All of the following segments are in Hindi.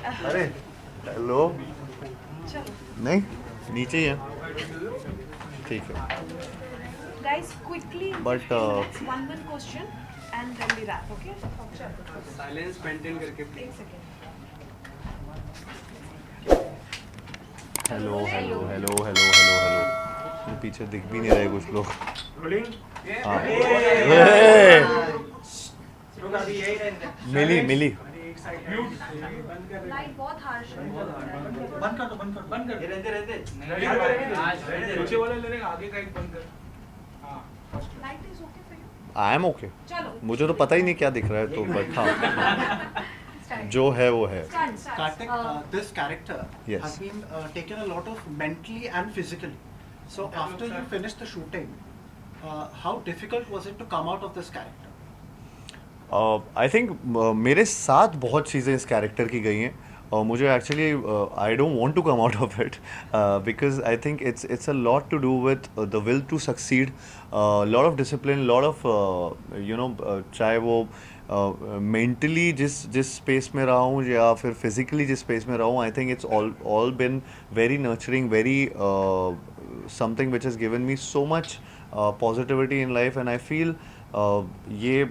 अरे हेलो। चलो नहीं, नीचे ही है। ठीक है। guys, quickly in but 15 minutes one question and then we wrap. Okay, silence maintain करके एक please. second. Hello hello hello hello hello hello. पीछे दिख भी नहीं रहे कुछ लोग। रोलिंग। हाँ। ए! लोग अभी यही रहेंगे। मिली मिली। एक साइड म्यूट बंद कर। लाइट बहुत हार्श है. बंद कर दो, बंद कर, बंद कर। ये रहते पीछे वाले लेने का, आगे का एक बंद कर। हाँ Light is okay for you. I am okay. चलो मुझे तो पता ही नहीं क्या दिख रहा है तो बट हाँ, start. जो है वो है। Start. Kartik, this character Yes. has been taken a lot of mentally and physically. So after you finished the shooting, how difficult was it to come out of this character? I think मेरे साथ बहुत चीज़ें इस कैरेक्टर की गई हैं और मुझे actually I don't want to come out of it because I think it's a lot to do with the will to succeed, lot of discipline, lot of you know, चाहे वो मेंटली जिस स्पेस में रहा हूँ या फिर फिजिकली जिस स्पेस में रहा हूँ, आई think it's all been very nurturing, very something which has given me so much positivity in life and I feel ये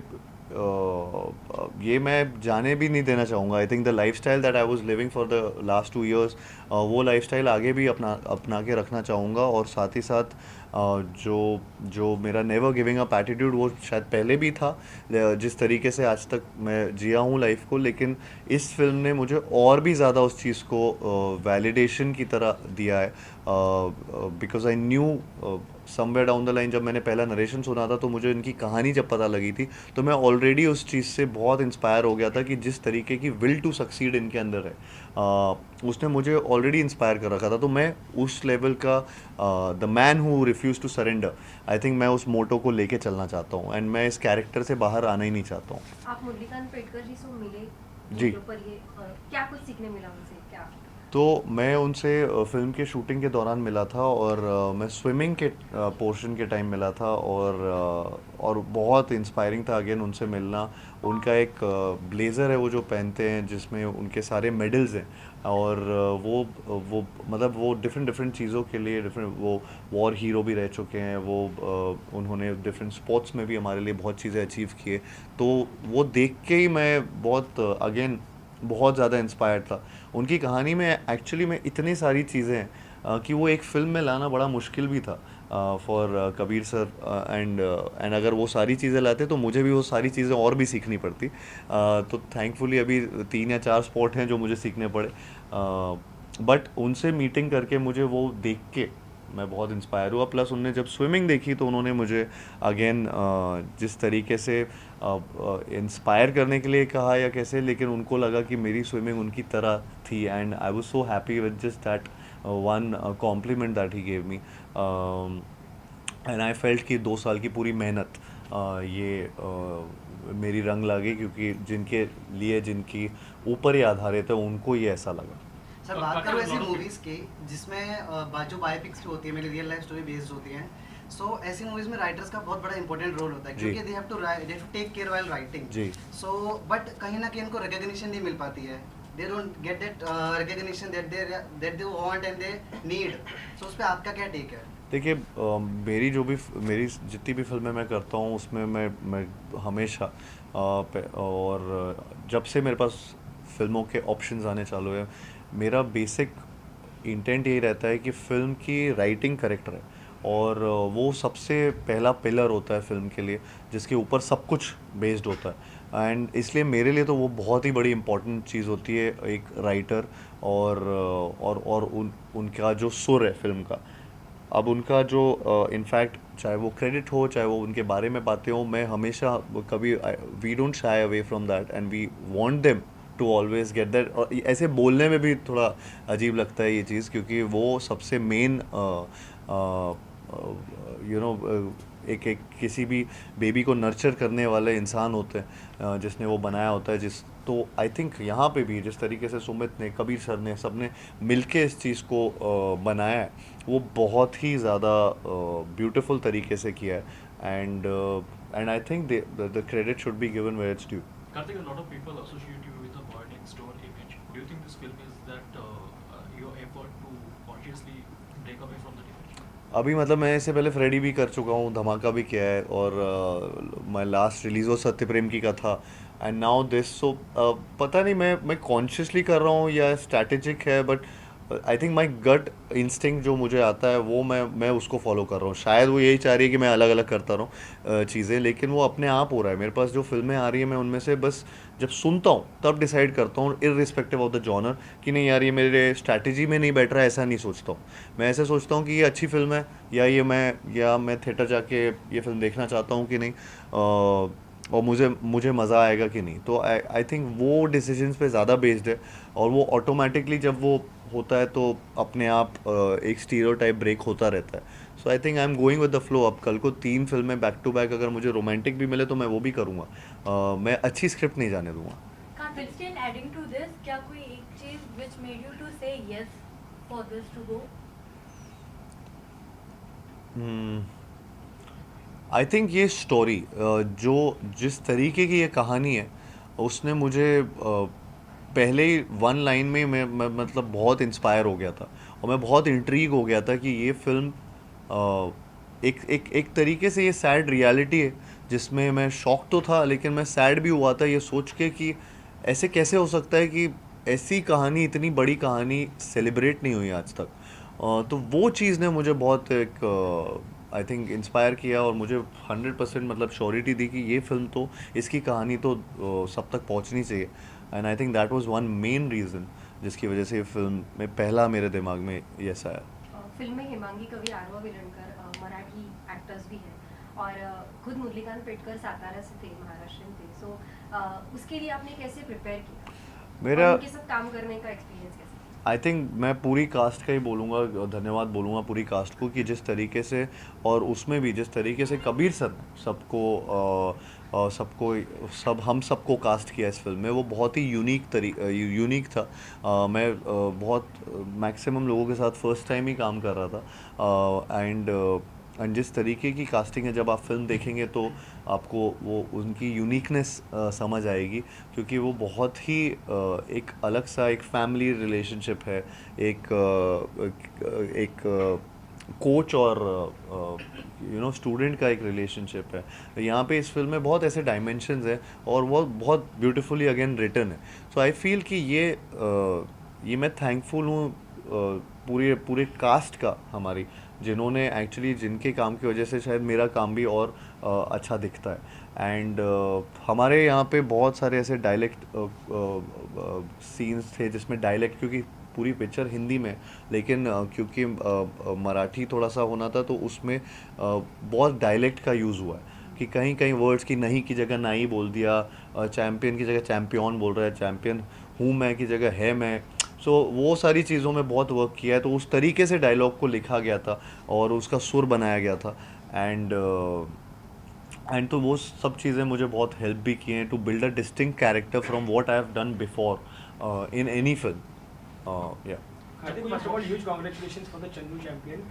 ये मैं जाने भी नहीं देना चाहूँगा। आई think the life style that I was living for the last 2 years, वो लाइफ स्टाइल आगे भी अपना के रखना चाहूँगा और साथ ही साथ जो जो मेरा नेवर गिविंग अप एटीट्यूड वो शायद पहले भी था, जिस तरीके से आज तक मैं जिया हूँ लाइफ को, लेकिन इस फिल्म ने मुझे और भी ज़्यादा उस चीज़ को वैलिडेशन की तरह दिया है। Because I knew somewhere down the line, जब मैंने पहला नरेशन सुना था तो मुझे इनकी कहानी जब पता लगी थी तो मैं ऑलरेडी उस चीज़ से बहुत इंस्पायर हो गया था कि जिस तरीके की विल टू सक्सीड इनके अंदर है, उसने मुझे ऑलरेडी इंस्पायर कर रखा था। तो मैं उस लेवल का the man who refuses to surrender, I think मैं उस मोटो को लेके चलना चाहता हूँ एंड मैं इस कैरेक्टर से बाहर आना ही नहीं चाहता हूँ। आप मुरलीकांत पेडकर जी से मिले जी। पर ये क्या कुछ सीखने मिला उनसे, क्या? तो मैं उनसे फ़िल्म के शूटिंग के दौरान मिला था और मैं स्विमिंग के पोर्शन के टाइम मिला था और बहुत इंस्पायरिंग था अगेन उनसे मिलना। उनका एक ब्लेज़र है वो जो पहनते हैं जिसमें उनके सारे मेडल्स हैं और वो मतलब वो डिफरेंट डिफरेंट चीज़ों के लिए डिफरेंट, वो वॉर हीरो भी रह चुके हैं, वो उन्होंने डिफरेंट स्पोर्ट्स में भी हमारे लिए बहुत चीज़ें अचीव किए। तो वो देख के ही मैं बहुत अगेन बहुत ज़्यादा इंस्पायर्ड था। उनकी कहानी में एक्चुअली में इतनी सारी चीज़ें हैं कि वो एक फ़िल्म में लाना बड़ा मुश्किल भी था फॉर कबीर सर एंड अगर वो सारी चीज़ें लाते तो मुझे भी वो सारी चीज़ें और भी सीखनी पड़ती। तो थैंकफुली अभी 3 या 4 स्पॉट हैं जो मुझे सीखने पड़े, बट उनसे मीटिंग करके मुझे वो देख के मैं बहुत इंस्पायर हुआ। प्लस उनने जब स्विमिंग देखी तो उन्होंने मुझे अगेन जिस तरीके से इंस्पायर करने के लिए कहा या कैसे, लेकिन उनको लगा कि मेरी स्विमिंग उनकी तरह थी and I was so happy with just that one compliment that he gave me and I felt कि 2 साल की पूरी मेहनत ये मेरी रंग ला गई, क्योंकि जिनके लिए जिनकी ऊपर ही आधारित है उनको ये ऐसा लगा। सर बात करो ऐसी मूवीज की जिसमें जो बायोपिक्स होती है, मेरी रियल लाइफ स्टोरी बेस्ड होती हैं, सो ऐसी मूवीज में राइटर्स का बहुत बड़ा इंपॉर्टेंट रोल होता है जी। क्योंकि they have to take care while writing. जी। सो बट कहीं ना कहीं इनको रिकॉग्निशन नहीं मिल पाती है, they don't get that recognition that they want and they need. So उस पे आपका क्या टेक है? देखिए मेरी जितनी भी फिल्में मैं करता हूँ उसमें मैं हमेशा और जब से मेरे पास फिल्मों के ऑप्शंस आने चालू हुए, मेरा बेसिक इंटेंट यही रहता है कि फ़िल्म की राइटिंग करेक्ट रहे और वो सबसे पहला पिलर होता है फ़िल्म के लिए जिसके ऊपर सब कुछ बेस्ड होता है। एंड इसलिए मेरे लिए तो वो बहुत ही बड़ी इम्पोर्टेंट चीज़ होती है, एक राइटर और उनका जो सुर है फिल्म का। अब उनका जो इनफैक्ट चाहे वो क्रेडिट हो चाहे वो उनके बारे में बातें हो, मैं हमेशा कभी we don't shy away from that and we want them to always get that. और ऐसे बोलने में भी थोड़ा अजीब लगता है ये चीज़, क्योंकि वो सबसे मेन यू नो एक किसी भी बेबी को नर्चर करने वाले इंसान होते हैं जिसने वो बनाया होता है। तो आई थिंक यहाँ पे भी जिस तरीके से सुमित ने, कबीर सर ने, सब ने मिलके इस चीज़ को बनाया है, वो बहुत ही ज़्यादा ब्यूटीफुल तरीके से किया है and I think the credit should be given where it's due. Karthik, a lot of people associate you with the boy next door image. do you think this film is that your effort to consciously break away from the definition? अभी मतलब मैं इससे पहले फ्रेडी भी कर चुका हूँ, धमाका भी किया है, और माई लास्ट रिलीज वो सत्य प्रेम की का था, एंड नाउ दिस। सो पता नहीं मैं कॉन्शियसली कर रहा हूँ या स्ट्रैटेजिक है, but I think my gut instinct जो मुझे आता है वो मैं उसको फॉलो कर रहा हूँ। शायद वो यही चाह रही है कि मैं अलग अलग करता रहूँ चीज़ें, लेकिन वो अपने आप हो रहा है। मेरे पास जो फिल्में आ रही हैं मैं उनमें से बस जब सुनता हूँ तब डिसाइड करता हूँ, इररिस्पेक्टिव ऑफ द जॉनर, कि नहीं यार ये मेरे स्ट्रैटेजी में नहीं बैठ रहा है, ऐसा नहीं सोचता हूँ। मैं ऐसे सोचता हूँ कि ये अच्छी फिल्म है, या मैं थिएटर जाके ये फिल्म देखना चाहता हूँ कि नहीं, और मुझे मज़ा आएगा कि नहीं। तो आई थिंक वो डिसीजंस पे ज़्यादा बेस्ड है, और वो ऑटोमेटिकली जब वो होता है तो अपने आप एक स्टीरियोटाइप ब्रेक होता रहता है। So I think I am going with the flow. अब कल को 3 फिल्में बैक टू बैक अगर मुझे रोमांटिक भी मिले तो मैं वो भी करूँगा। मैं अच्छी स्क्रिप्ट नहीं जाने दूँगा। But still adding to this, क्या कोई एक चीज which made you to say yes for this to go? I think ये स्टोरी जो जिस तरीके की ये कहानी है उसने मुझे पहले ही 1 लाइन में मैं मतलब बहुत इंस्पायर हो गया था, और मैं बहुत इंट्रीग हो गया था कि ये फिल्म एक तरीके से ये सैड रियलिटी है, जिसमें मैं शॉक तो था लेकिन मैं सैड भी हुआ था ये सोच के कि ऐसे कैसे हो सकता है कि ऐसी कहानी, इतनी बड़ी कहानी सेलिब्रेट नहीं हुई आज तक। तो वो चीज़ ने मुझे बहुत एक आई थिंक इंस्पायर किया, और मुझे 100% मतलब श्योरिटी दी कि ये फिल्म तो, इसकी कहानी तो सब तक पहुंचनी चाहिए। And I think that was one main reason जिसकी वजह से ये फिल्म में पहला मेरे दिमाग में यस आया। फिल्म में हेमांगी कवि, आरवा विलणकर मराठी एक्टर्स भी हैं, और खुद मुरलीकांत पेटकर सातारा से थे, महाराष्ट्र थे। सो उसके लिए आपने कैसे प्रिपेयर किया? मेरा और उनके साथ काम करने का एक्सपीरियंस कैसा? आई थिंक मैं पूरी कास्ट का ही बोलूँगा, धन्यवाद बोलूँगा पूरी कास्ट को, कि जिस तरीके से, और उसमें भी जिस तरीके से कबीर सर ने हम सबको कास्ट किया इस फिल्म में, वो बहुत ही यूनिक था। मैं बहुत मैक्सिमम लोगों के साथ फर्स्ट टाइम ही काम कर रहा था, एंड जिस तरीके की कास्टिंग है, जब आप फिल्म देखेंगे तो आपको वो उनकी यूनिकनेस समझ आएगी, क्योंकि वो बहुत ही एक अलग सा एक फैमिली रिलेशनशिप है, एक कोच और स्टूडेंट का एक रिलेशनशिप है। यहाँ पे इस फिल्म में बहुत ऐसे डायमेंशंस हैं, और वो बहुत ब्यूटीफुली अगेन रिटन है। सो आई फील कि ये मैं थैंकफुल हूँ पूरे कास्ट का हमारी, जिन्होंने एक्चुअली, जिनके काम की वजह से शायद मेरा काम भी और अच्छा दिखता है। एंड हमारे यहाँ पे बहुत सारे ऐसे डायलेक्ट सीन्स थे जिसमें डायलेक्ट, क्योंकि पूरी पिक्चर हिंदी में, लेकिन क्योंकि मराठी थोड़ा सा होना था तो उसमें बहुत डायलेक्ट का यूज़ हुआ है, कि कहीं कहीं वर्ड्स की नहीं की जगह नहीं बोल दिया, चैम्पियन की जगह चैम्पियन बोल रहा है, चैम्पियन हूँ मैं की जगह है मैं। सो वो सारी चीज़ों में बहुत वर्क किया है, तो उस तरीके से डायलॉग को लिखा गया था और उसका सुर बनाया गया था। एंड तो वो सब चीज़ें मुझे बहुत हेल्प भी किए हैं to build a distinct character from what I have done before in any film. या Hardik, first of all huge congratulations for the Chandu champion.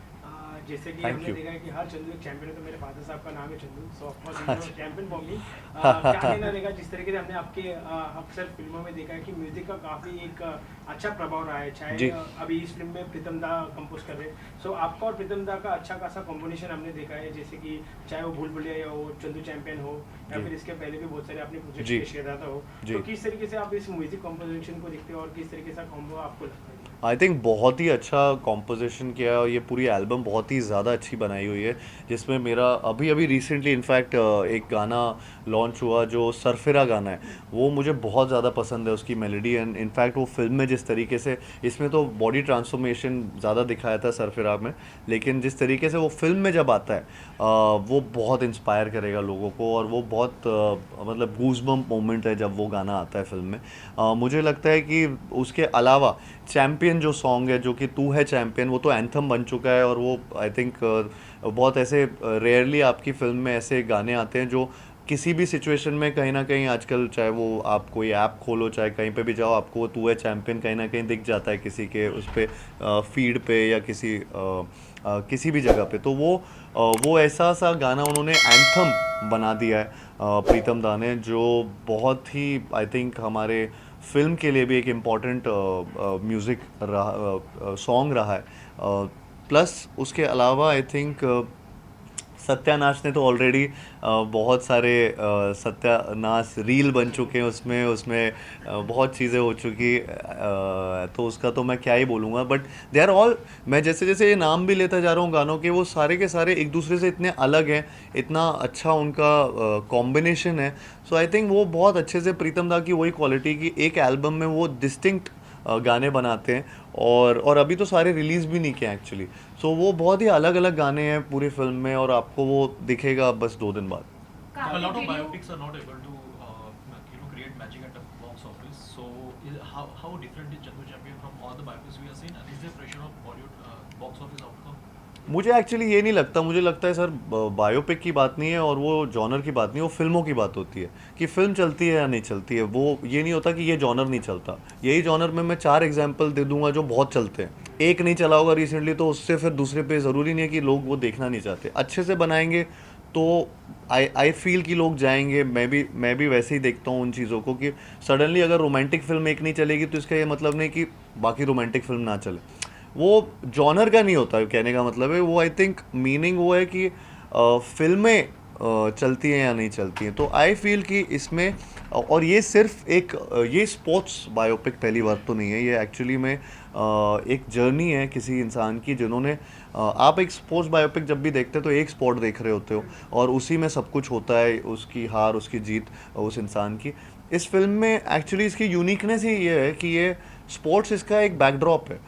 जैसे कि Thank हमने you. देखा है कि हर चंदू एक चैंपियन है, तो मेरे फादर साहब का नाम है चंदू, सो of course champion for me. क्या कहना रहेगा, जिस तरीके से हमने आपके अक्सर फिल्मों में देखा है कि म्यूजिक का काफ़ी एक अच्छा प्रभाव रहा है, चाहे अभी इस फिल्म में प्रीतम दा कंपोज कर रहे हैं, सो आपका और प्रीतम दा का अच्छा खासा कॉम्बिनेशन हमने देखा है, जैसे कि चाहे वो भूल भुलैया हो, चंदू चैंपियन हो, या फिर इसके पहले भी बहुत सारे आपने प्रोजेक्ट पेश किया था हो, तो किस तरीके से आप इस म्यूजिक कॉम्पोजिशन को देखते हो और किस तरीके से कॉम्बो आपको लगता है? आई थिंक बहुत ही अच्छा कॉम्पोजिशन किया है, और ये पूरी एल्बम बहुत ही ज़्यादा अच्छी बनाई हुई है, जिसमें मेरा अभी रिसेंटली इनफैक्ट एक गाना लॉन्च हुआ जो सरफिरा गाना है, वो मुझे बहुत ज़्यादा पसंद है, उसकी मेलोडी। एंड इनफैक्ट वो फिल्म में जिस तरीके से, इसमें तो बॉडी ट्रांसफॉर्मेशन ज़्यादा दिखाया था सरफिरा में, लेकिन जिस तरीके से वो फिल्म में जब आता है वो बहुत इंस्पायर करेगा लोगों को, और वो बहुत मतलब गूज़बम्प मोमेंट है जब वो गाना आता है फिल्म में। मुझे लगता है कि उसके अलावा चैम्पियन जो सॉन्ग है, जो कि तू है चैम्पियन, वो तो एंथम बन चुका है, और वो आई थिंक बहुत ऐसे रेयरली आपकी फिल्म में ऐसे गाने आते हैं जो किसी भी सिचुएशन में कहीं ना कहीं आजकल, चाहे वो आप कोई ऐप खोलो, चाहे कहीं पे भी जाओ, आपको वो तू है चैम्पियन कहीं ना कहीं दिख जाता है किसी के उस पर फीड पे या किसी भी जगह पे। तो वो ऐसा सा गाना उन्होंने एंथम बना दिया है प्रीतम दा ने, जो बहुत ही आई थिंक हमारे फिल्म के लिए भी एक इम्पॉर्टेंट म्यूज़िक रहा, सॉन्ग रहा है। प्लस उसके अलावा आई थिंक सत्यानाश ने तो ऑलरेडी बहुत सारे सत्यानाश रील बन चुके हैं, उसमें उसमें बहुत चीज़ें हो चुकी, तो उसका तो मैं क्या ही बोलूँगा। बट दे आर ऑल, मैं जैसे जैसे ये नाम भी लेता जा रहा हूँ गानों के, वो सारे के सारे एक दूसरे से इतने अलग हैं, इतना अच्छा उनका कॉम्बिनेशन है। सो आई थिंक वो बहुत अच्छे से प्रीतम दा की वही क्वालिटी की एक एल्बम में वो डिस्टिंक्ट गाने बनाते हैं, और अभी तो सारे रिलीज़ भी नहीं किए एक्चुअली। सो वो बहुत ही अलग अलग गाने हैं पूरी फिल्म में, और आपको वो दिखेगा बस 2 दिन बाद। A lot of video biopics are not able to, create magic at the box office. So, how different is Chandu Champion from all the biopics we have seen? And is there pressure of Bollywood box office outcome? मुझे एक्चुअली ये नहीं लगता, मुझे लगता है सर बायोपिक की बात नहीं है और वो जॉनर की बात नहीं है, वो फिल्मों की बात होती है कि फिल्म चलती है या नहीं चलती है। वो ये नहीं होता कि ये जॉनर नहीं चलता। यही जॉनर में मैं 4 एग्जांपल दे दूंगा जो बहुत चलते हैं। एक नहीं चला होगा रिसेंटली तो उससे फिर दूसरे पे ज़रूरी नहीं है कि लोग वो देखना नहीं चाहते। अच्छे से बनाएंगे तो आई फील कि लोग जाएंगे। मैं भी वैसे ही देखता हूँ उन चीज़ों को कि सडनली अगर रोमांटिक फिल्म एक नहीं चलेगी तो इसका ये मतलब नहीं कि बाकी रोमांटिक फिल्म ना चले। वो जॉनर का नहीं होता कहने का मतलब है। वो आई थिंक मीनिंग वो है कि फिल्में चलती हैं या नहीं चलती हैं। तो आई फील कि इसमें, और ये सिर्फ एक ये स्पोर्ट्स बायोपिक पहली बार तो नहीं है, ये एक्चुअली में एक जर्नी है किसी इंसान की, जिन्होंने आप एक स्पोर्ट्स बायोपिक जब भी देखते हो तो एक स्पोर्ट देख रहे होते हो और उसी में सब कुछ होता है, उसकी हार उसकी जीत उस इंसान की। इस फिल्म में एक्चुअली इसकी यूनिकनेस ही ये है कि ये स्पोर्ट्स इसका एक बैकड्रॉप है।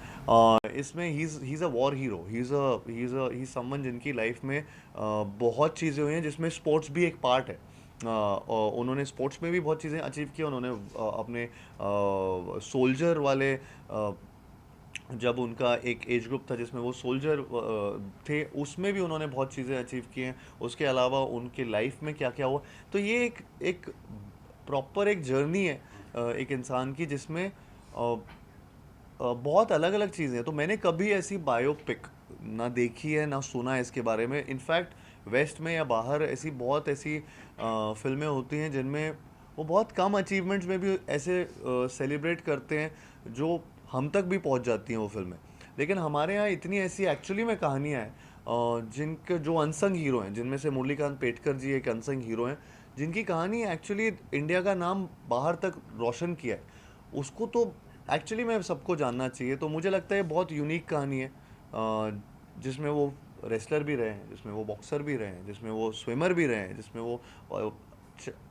इसमें he is a war hero, he is someone जिनकी लाइफ में बहुत चीज़ें हुई हैं जिसमें स्पोर्ट्स भी एक पार्ट है। और उन्होंने स्पोर्ट्स में भी बहुत चीज़ें अचीव की। उन्होंने अपने सोल्जर वाले जब उनका एक एज ग्रुप था जिसमें वो सोल्जर थे, उसमें भी उन्होंने बहुत चीज़ें अचीव की हैं। उसके अलावा उनके लाइफ में क्या क्या हुआ, तो ये एक प्रॉपर एक जर्नी है एक इंसान की, जिसमें बहुत अलग अलग चीज़ें हैं। तो मैंने कभी ऐसी बायोपिक ना देखी है ना सुना है इसके बारे में। इनफैक्ट वेस्ट में या बाहर ऐसी फिल्में होती हैं जिनमें वो बहुत कम अचीवमेंट्स में भी ऐसे सेलिब्रेट करते हैं जो हम तक भी पहुंच जाती हैं वो फिल्में। लेकिन हमारे यहाँ इतनी ऐसी एक्चुअली में कहानियाँ हैं जिनके जो अनसंग हीरो हैं, जिनमें से मुरलीकांत पेटकर जी एक अनसंग हीरो हैं, जिनकी कहानी एक्चुअली इंडिया का नाम बाहर तक रोशन किया है। उसको तो एक्चुअली में सबको जानना चाहिए। तो मुझे लगता है ये बहुत यूनिक कहानी है, जिसमें वो रेसलर भी रहे हैं, जिसमें वो बॉक्सर भी रहे हैं, जिसमें वो स्विमर भी रहे हैं, जिसमें वो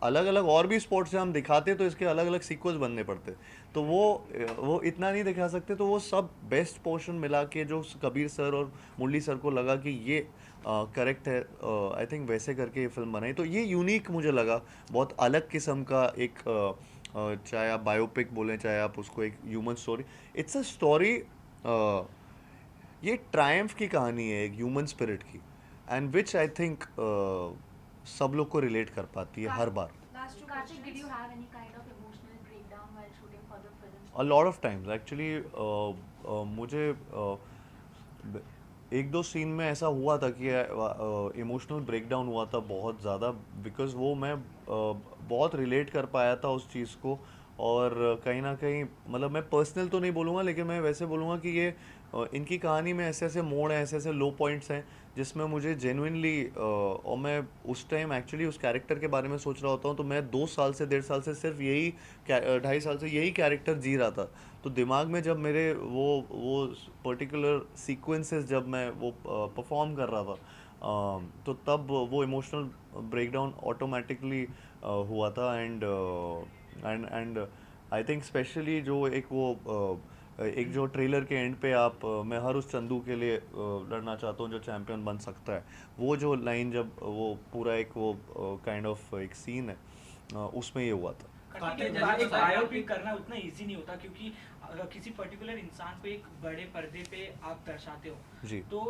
अलग अलग और भी स्पोर्ट्स से हम दिखाते तो इसके अलग अलग सीक्वेंस बनने पड़ते। तो वो इतना नहीं दिखा सकते। तो वो सब बेस्ट पोर्शन मिला के जो कबीर सर और मुरली सर को लगा कि ये करेक्ट है, आई थिंक वैसे करके ये फिल्म बनाई। तो ये यूनिक मुझे लगा, बहुत अलग किस्म का एक चाहे आप बायोपिक बोलें चाहे आप उसको एक human story, it's a story. ये ट्रायम्फ की कहानी है एक ह्यूमन स्पिरिट की, एंड विच आई थिंक सब लोग को रिलेट कर पाती है हर बार। Last two Karthik, did questions. you have any kind of emotional breakdown while shooting for the film? A lot of times actually मुझे एक दो सीन में ऐसा हुआ था कि इमोशनल ब्रेकडाउन हुआ था बहुत ज़्यादा, बिकॉज़ वो मैं बहुत रिलेट कर पाया था उस चीज़ को। और कहीं ना कहीं मतलब मैं पर्सनल तो नहीं बोलूँगा, लेकिन मैं वैसे बोलूँगा कि ये इनकी कहानी में ऐसे ऐसे मोड़ हैं, ऐसे ऐसे लो पॉइंट्स हैं जिसमें मुझे जेन्युइनली, और मैं उस टाइम एक्चुअली उस कैरेक्टर के बारे में सोच रहा होता हूँ तो मैं 2 साल से 1.5 साल से सिर्फ यही 2.5 साल से यही कैरेक्टर जी रहा था। तो दिमाग में जब मेरे वो पर्टिकुलर सीक्वेंसेस जब मैं वो परफॉर्म कर रहा था, तो तब वो इमोशनल ब्रेकडाउन ऑटोमेटिकली हुआ था। एंड आई थिंक स्पेशली जो एक जो ट्रेलर के एंड पे आप मैं हर उस चंदू के लिए लड़ना चाहता हूँ जो चैम्पियन बन सकता है, वो जो लाइन जब वो पूरा एक वो काइंड ऑफ एक सीन है, उसमें ये हुआ था। कार्तिक, एक बायोपिक करना उतना इजी नहीं होता, क्योंकि किसी पर्टिकुलर इंसान को एक बड़े पर्दे पे आप दर्शाते हो जी। तो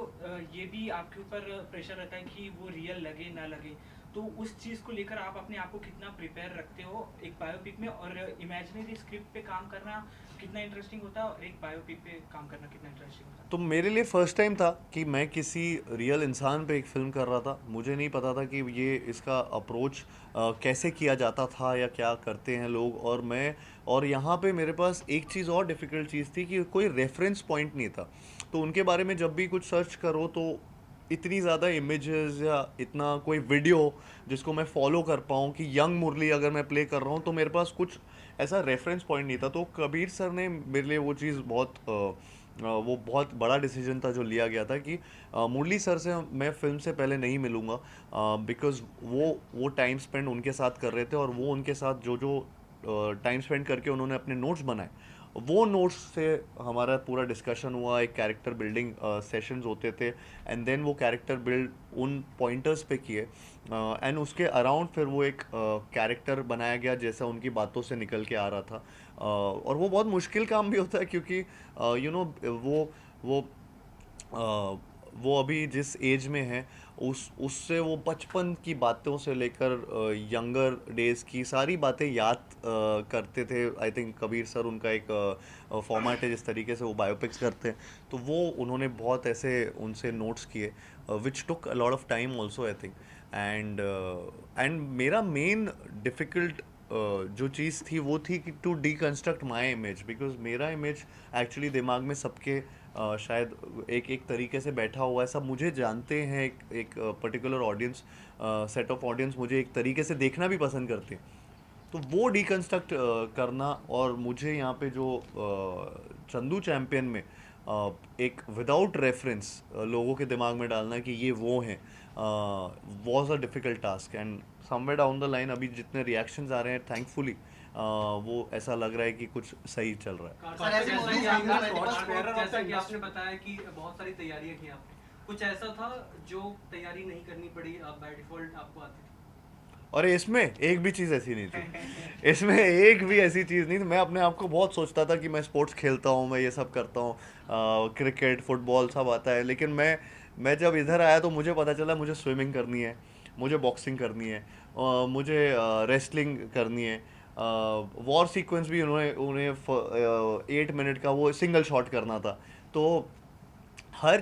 ये भी आपके ऊपर प्रेशर रहता है कि वो रियल लगे ना लगे। तो उस चीज़ को लेकर आप अपने आप को कितना प्रिपेयर रखते हो एक बायोपिक में, और इमेजिनरी स्क्रिप्ट पे काम करना कितना इंटरेस्टिंग होता है और एक बायोपिक पे काम करना कितना इंटरेस्टिंग होता है? तो मेरे लिए फर्स्ट टाइम था कि मैं किसी रियल इंसान पे एक फ़िल्म कर रहा था। मुझे नहीं पता था कि ये इसका अप्रोच कैसे किया जाता था या क्या करते हैं लोग। और यहाँ पे मेरे पास एक चीज़ और डिफ़िकल्ट चीज़ थी कि कोई रेफरेंस पॉइंट नहीं था। तो उनके बारे में जब भी कुछ सर्च करो तो इतनी ज़्यादा इमेजेस या इतना कोई वीडियो जिसको मैं फॉलो कर पाऊँ कि यंग मुरली अगर मैं प्ले कर रहा हूँ तो मेरे पास कुछ ऐसा रेफरेंस पॉइंट नहीं था। तो कबीर सर ने मेरे लिए वो चीज़ वो बहुत बड़ा डिसीजन था जो लिया गया था कि मुरली सर से मैं फ़िल्म से पहले नहीं मिलूँगा, बिकॉज़ वो टाइम स्पेंड उनके साथ कर रहे थे और वो उनके साथ जो जो टाइम स्पेंड करके उन्होंने अपने नोट्स बनाए, वो नोट्स से हमारा पूरा डिस्कशन हुआ। एक कैरेक्टर बिल्डिंग सेशंस होते थे एंड देन वो कैरेक्टर बिल्ड उन पॉइंटर्स पे किए एंड उसके अराउंड फिर वो एक कैरेक्टर बनाया गया जैसा उनकी बातों से निकल के आ रहा था। और वो बहुत मुश्किल काम भी होता है क्योंकि यू नो वो अ, वो अभी जिस एज में है उससे वो बचपन की बातों से लेकर यंगर डेज की सारी बातें याद करते थे। आई थिंक कबीर सर उनका एक फॉर्मेट है जिस तरीके से वो बायोपिक्स करते हैं, तो वो उन्होंने बहुत ऐसे उनसे नोट्स किए which took a lot of time also I think. And मेरा मेन डिफ़िकल्ट जो चीज़ थी वो थी कि to deconstruct my image, because मेरा इमेज एक्चुअली दिमाग में सबके शायद एक एक तरीके से बैठा हुआ है। सब मुझे जानते हैं, एक particular audience, set of audience मुझे एक तरीके से देखना भी पसंद करते हैं। तो वो डीकंस्ट्रक्ट करना और मुझे यहाँ पे जो चंदू चैम्पियन में एक विदाउट रेफरेंस लोगों के दिमाग में डालना कि ये वो हैं was a difficult task. And somewhere down the line अभी जितने रिएक्शंस आ रहे हैं थैंकफुली वो ऐसा लग रहा है कि कुछ सही चल रहा है। सर, ऐसे जैसा movies कि आपने आपने multiple टॉर्च बेयरर, sports- जैसा कि आपने बताया कि बहुत सारी तैयारियां की आपने, कुछ ऐसा था जो तैयारी नहीं करनी पड़ी, आप बाय डिफॉल्ट आपको आती थी? और इसमें एक भी चीज़ ऐसी नहीं थी, इसमें एक भी ऐसी चीज़ नहीं थी। मैं अपने आप को बहुत सोचता था कि मैं स्पोर्ट्स खेलता हूँ, मैं ये सब करता हूँ, क्रिकेट फुटबॉल सब आता है, लेकिन मैं जब इधर आया तो मुझे पता चला मुझे स्विमिंग करनी है, मुझे बॉक्सिंग करनी है, मुझे रेसलिंग करनी है, वॉर सीक्वेंस भी उन्हें 8 मिनट का वो सिंगल शॉट करना था। तो हर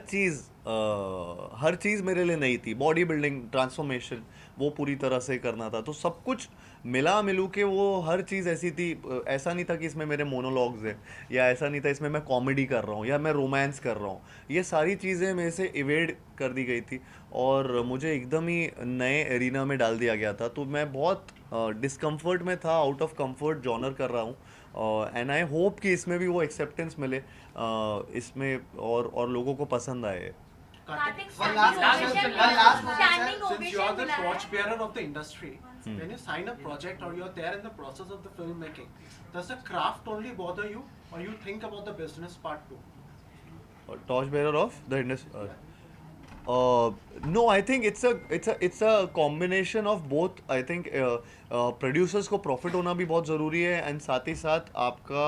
चीज़ मेरे लिए नई थी। बॉडी बिल्डिंग ट्रांसफॉर्मेशन वो पूरी तरह से करना था। तो सब कुछ मिला मिलू के वो हर चीज़ ऐसी थी। ऐसा नहीं था कि इसमें मेरे मोनोलॉग्स हैं, या ऐसा नहीं था इसमें मैं कॉमेडी कर रहा हूँ या मैं रोमांस कर रहा हूँ। ये सारी चीज़ें मेरे से इवेड कर दी गई थी और मुझे एकदम ही नए एरिना में डाल दिया गया था। तो मैं बहुत डिस्कम्फर्ट में था, आउट ऑफ कंफर्ट जॉनर कर रहा हूँ। एंड आई होप कि इसमें भी वो एक्सेप्टेंस मिले, इसमें और लोगों को पसंद आए। Kartik One last standing question, ovation one last मिला, question, standing sir. Since you are ovation the मिला है। torch bearer of the industry, when you sign a project or you're there in the process of the filmmaking, does the craft only bother you, or you think about the business part too? Torch bearer of the industry. No, I think it's a combination of both. I think producers को प्रॉफिट होना भी बहुत ज़रूरी है एंड साथ ही साथ आपका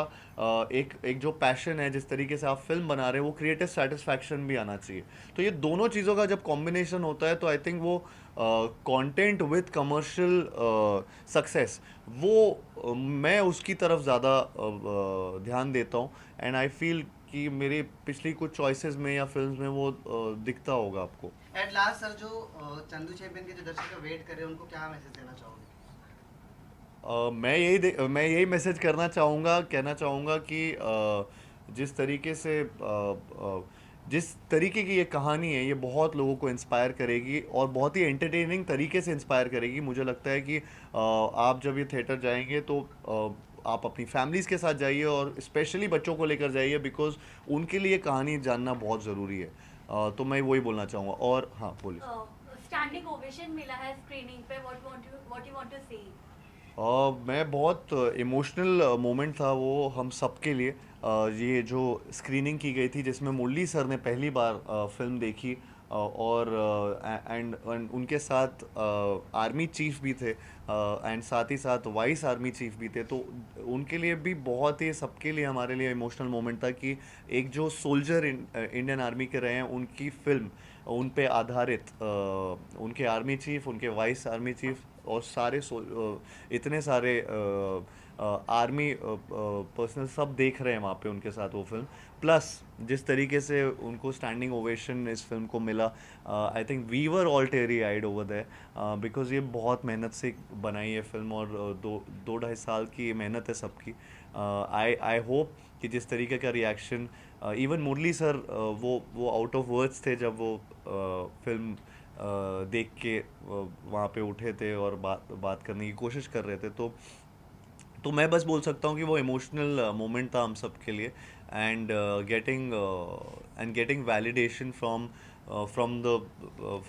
एक जो पैशन है, जिस तरीके से आप फिल्म बना रहे हैं, वो क्रिएटिव सेटिस्फैक्शन भी आना चाहिए। तो ये दोनों चीज़ों का जब कॉम्बिनेशन होता है तो आई थिंक वो कंटेंट विद कमर्शियल सक्सेस वो मैं उसकी तरफ ज़्यादा ध्यान देता हूँ। एंड आई फील कि मेरी पिछली कुछ चॉइसेस में या फिल्म्स में वो दिखता होगा आपको। एट लास्ट सर, जो चंदू चैंपियन के जो दर्शक वेट कर रहे हैं उनको क्या मैसेज देना चाहोगे? मैं यही मैसेज कहना चाहूँगा कि जिस तरीके से जिस तरीके की ये कहानी है, ये बहुत लोगों को इंस्पायर करेगी और बहुत ही एंटरटेनिंग तरीके से इंस्पायर करेगी। मुझे लगता है कि आप जब ये थिएटर जाएंगे तो आप अपनी फैमिलीज़ के साथ जाइए और स्पेशली बच्चों को लेकर जाइए, बिकॉज उनके लिए कहानी जानना बहुत ज़रूरी है। तो मैं वही बोलना चाहूँगा। और हाँ, बोलिए। स्टैंडिंग ओवेशन मिला है स्क्रीनिंग पे, व्हाट यू वांट टू से? मैं बहुत इमोशनल मोमेंट था वो हम सब के लिए। ये जो स्क्रीनिंग की गई थी जिसमें मुरली सर ने पहली बार फिल्म देखी, और एंड उनके साथ आर्मी चीफ भी थे एंड साथ ही साथ वाइस आर्मी चीफ भी थे, तो उनके लिए भी बहुत ही, सबके लिए, हमारे लिए इमोशनल मोमेंट था कि एक जो सोल्जर इंडियन आर्मी के रहे हैं उनकी फिल्म उन पे आधारित, उनके आर्मी चीफ, उनके वाइस आर्मी चीफ और सारे इतने सारे आर्मी पर्सनल सब देख रहे हैं वहाँ पे उनके साथ वो फिल्म, प्लस जिस तरीके से उनको स्टैंडिंग ओवेशन इस फिल्म को मिला, I think we were all teary eyed over there because ये बहुत मेहनत से बनाई है फिल्म और दो ढाई साल की मेहनत है सबकी। आई होप कि जिस तरीके का रिएक्शन, इवन मुरली सर वो आउट ऑफ वर्ड्स थे जब वो फिल्म देख के वहाँ पे उठे थे और बात करने की कोशिश कर रहे थे, तो मैं बस बोल सकता हूँ कि वो इमोशनल मोमेंट था हम सब के लिए, and getting validation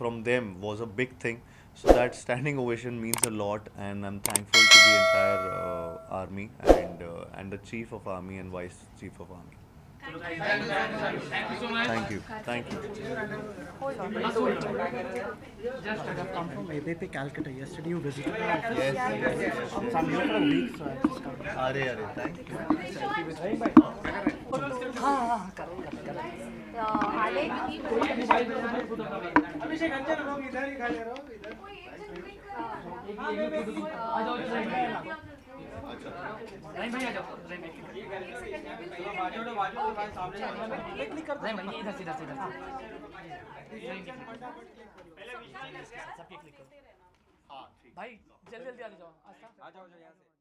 from them was a big thing. So that standing ovation means a lot, and I'm thankful to the entire army and the chief of army and vice chief of army. Thank you. Just I have come from ABP Calcutta. Yesterday you visited our office. Yes. So I'm here for a week, so I just come. Are, thank you. अभिषेक अंजन लोग इधर ही खड़े रहो, इधर नहीं भाई आ जाओ, इधर सीधा भाई जल्दी आ जाओ, आ जाओ यहाँ से।